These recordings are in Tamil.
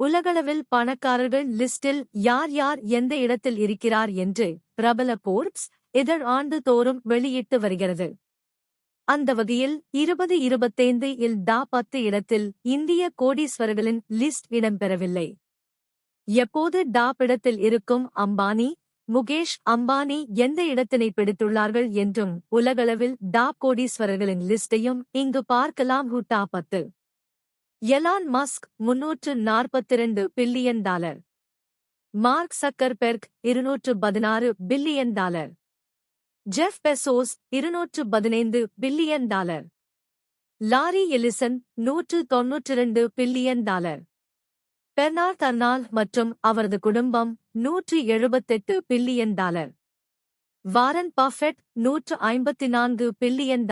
உலகளவில் பணக்காரர்கள் லிஸ்டில் யார் யார் எந்த இடத்தில் இருக்கிறார் என்று பிரபல போர்ப்ஸ் இதழ் ஆண்டுதோறும் வெளியிட்டு வருகிறது. அந்த வகையில் 2025 இல் 10 இடத்தில் இந்திய கோடீஸ்வரர்களின் லிஸ்ட் இடம்பெறவில்லை. எப்போது டாப் இடத்தில் இருக்கும் அம்பானி, முகேஷ் அம்பானி எந்த இடத்தினை பிடித்துள்ளார்கள் என்றும் உலகளவில் டாப் கோடீஸ்வரர்களின் லிஸ்டையும் இங்கு பார்க்கலாம். Top 10. Elon Musk $342 billion, Mark Zuckerberg $216 billion, Jeff Bezos $215 billion, Larry Ellison $192 billion, Bernard Arnault மற்றும் அவரது குடும்பம் $178 billion, Warren Buffett $154 billion,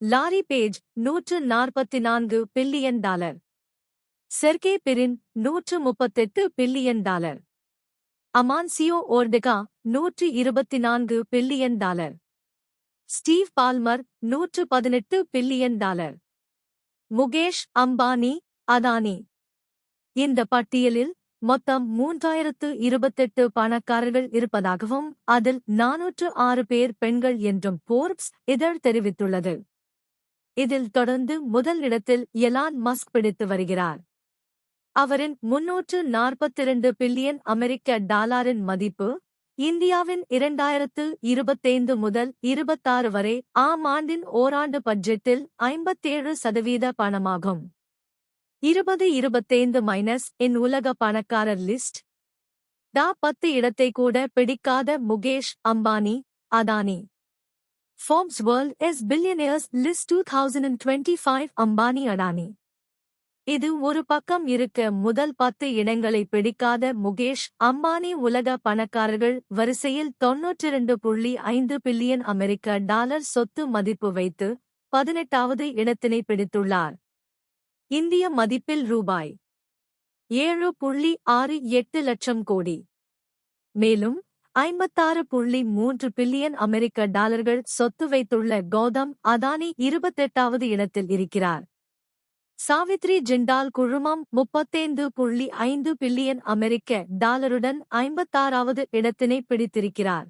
Larry Page $144 billion, Sergey Brin $138 billion, Amancio Ortega $124 billion, Steve Ballmer $118 billion, Mukesh Ambani, Adani. இந்த பட்டியலில் மொத்தம் 3028 பணக்காரர்கள் இருப்பதாகவும் அதில் 406 பேர் பெண்கள் என்றும் போர்ப்ஸ் இதழ் தெரிவித்துள்ளது. இதில் தொடர்ந்து முதல் இடத்தில் எலான் மஸ்க் பிடித்து வருகிறார். அவரின் $342 பில்லியன் அமெரிக்க டாலரின் மதிப்பு இந்தியாவின் 2025 முதல் 26 வரை ஆண்டின் ஓராண்டு பட்ஜெட்டில் 57% பணமாகும். 2025 இன் உலக பணக்காரர் லிஸ்ட். டாப் 10 இடத்தை கூட பிடிக்காத Mukesh Ambani, Adani. Forbes World S Billionaires List 2025 Ambani, Adani. இது ஒரு பக்கம் இருக்க முதல் 10 இடங்களை பிடிக்காத முகேஷ் அம்பானி உலக பணக்காரர்கள் வரிசையில் 92.5 பில்லியன் அமெரிக்க டாலர் சொத்து மதிப்பு வைத்து 18வது இடத்தினை பிடித்துள்ளார். இந்திய மதிப்பில் ரூபாய் 7.68 லட்சம் கோடி. மேலும் 56.3 பில்லியன் அமெரிக்க டாலர்கள் சொத்து வைத்துள்ள கௌதம் அதானி 28வது இடத்தில் இருக்கிறார். சாவித்ரி ஜிண்டால் குழுமம் 35.5 பில்லியன் அமெரிக்க டாலருடன் 56வது இடத்தினை பிடித்திருக்கிறார்.